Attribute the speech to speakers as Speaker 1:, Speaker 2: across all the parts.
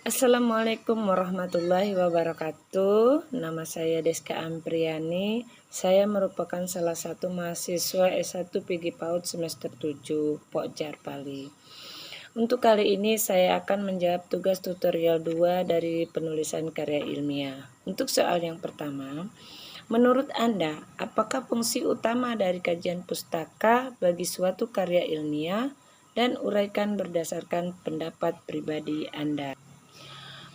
Speaker 1: Assalamualaikum warahmatullahi wabarakatuh. Nama saya Deska Ampriani. Saya merupakan salah satu mahasiswa S1 PG PAUD semester 7 Pokjar Pali. Untuk kali ini saya akan menjawab tugas tutorial 2 dari penulisan karya ilmiah. Untuk soal yang pertama, menurut Anda, apakah fungsi utama dari kajian pustaka bagi suatu karya ilmiah? Dan uraikan berdasarkan pendapat pribadi Anda.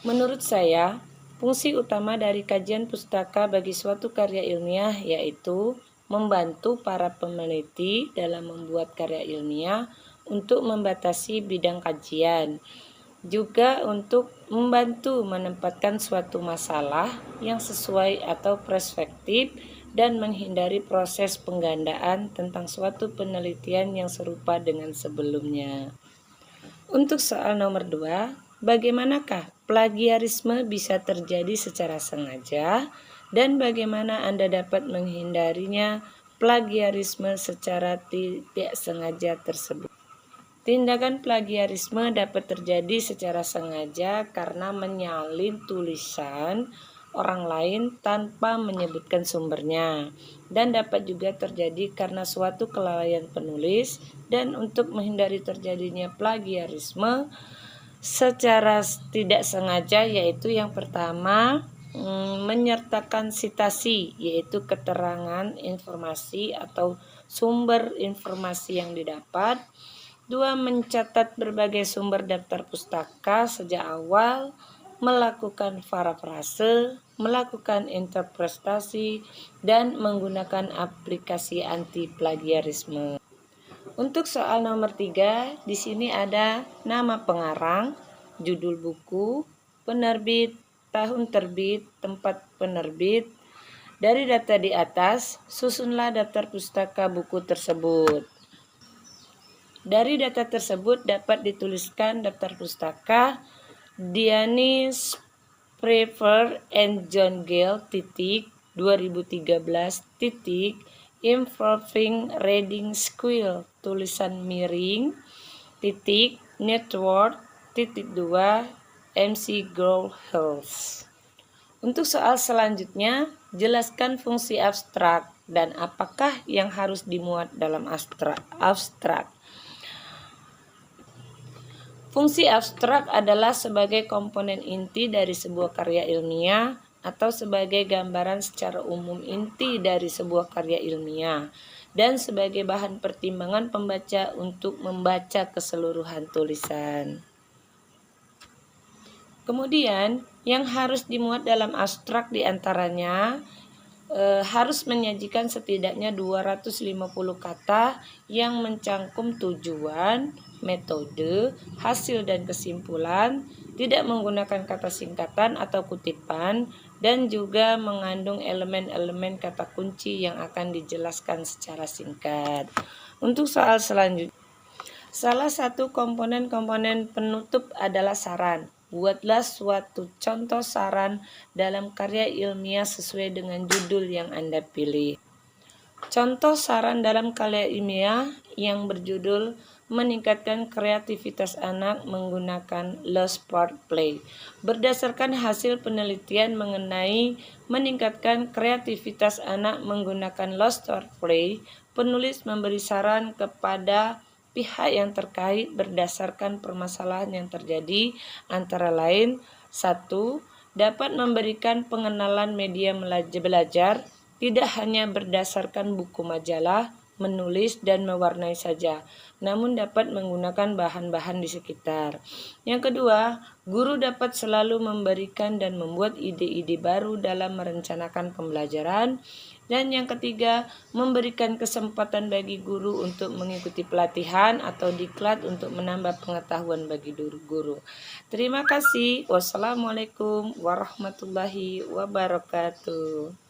Speaker 1: Menurut saya, fungsi utama dari kajian pustaka bagi suatu karya ilmiah yaitu membantu para peneliti dalam membuat karya ilmiah untuk membatasi bidang kajian, juga untuk membantu menempatkan suatu masalah yang sesuai atau perspektif dan menghindari proses penggandaan tentang suatu penelitian yang serupa dengan sebelumnya. Untuk soal nomor 2, bagaimanakah plagiarisme bisa terjadi secara sengaja dan bagaimana Anda dapat menghindarinya plagiarisme secara tidak sengaja tersebut? Tindakan plagiarisme dapat terjadi secara sengaja karena menyalin tulisan orang lain tanpa menyebutkan sumbernya, dan dapat juga terjadi karena suatu kelalaian penulis. Dan untuk menghindari terjadinya plagiarisme secara tidak sengaja, yaitu yang pertama, menyertakan sitasi, yaitu keterangan informasi atau sumber informasi yang didapat. 2. Mencatat berbagai sumber daftar pustaka sejak awal, melakukan parafrase, melakukan interpretasi, dan menggunakan aplikasi anti plagiarisme. Untuk soal nomor 3, di sini ada nama pengarang, judul buku, penerbit, tahun terbit, tempat penerbit. Dari data di atas, susunlah daftar pustaka buku tersebut. Dari data tersebut dapat dituliskan daftar pustaka Diani Sprever and John Gale titik 2013 titik Improving Reading Skill tulisan miring titik network titik 2 MC Growhouse. Untuk soal selanjutnya, jelaskan fungsi abstrak dan apakah yang harus dimuat dalam abstrak. Fungsi abstrak adalah sebagai komponen inti dari sebuah karya ilmiah atau sebagai gambaran secara umum inti dari sebuah karya ilmiah dan sebagai bahan pertimbangan pembaca untuk membaca keseluruhan tulisan. Kemudian, yang harus dimuat dalam abstrak diantaranya harus menyajikan setidaknya 250 kata yang mencangkum tujuan, metode, hasil dan kesimpulan, tidak menggunakan kata singkatan atau kutipan, dan juga mengandung elemen-elemen kata kunci yang akan dijelaskan secara singkat. Untuk soal selanjutnya, salah satu komponen-komponen penutup adalah saran. Buatlah suatu contoh saran dalam karya ilmiah sesuai dengan judul yang Anda pilih. Contoh saran dalam karya ilmiah yang berjudul meningkatkan kreativitas anak menggunakan Lost Part Play. Berdasarkan hasil penelitian mengenai meningkatkan kreativitas anak menggunakan Lost Part Play, penulis memberi saran kepada pihak yang terkait berdasarkan permasalahan yang terjadi, antara lain 1. Dapat memberikan pengenalan media belajar, tidak hanya berdasarkan buku majalah, menulis dan mewarnai saja, namun dapat menggunakan bahan-bahan di sekitar. Yang kedua, guru dapat selalu memberikan dan membuat ide-ide baru dalam merencanakan pembelajaran. Dan yang ketiga, memberikan kesempatan bagi guru untuk mengikuti pelatihan atau diklat untuk menambah pengetahuan bagi guru. Terima kasih. Wassalamualaikum warahmatullahi wabarakatuh.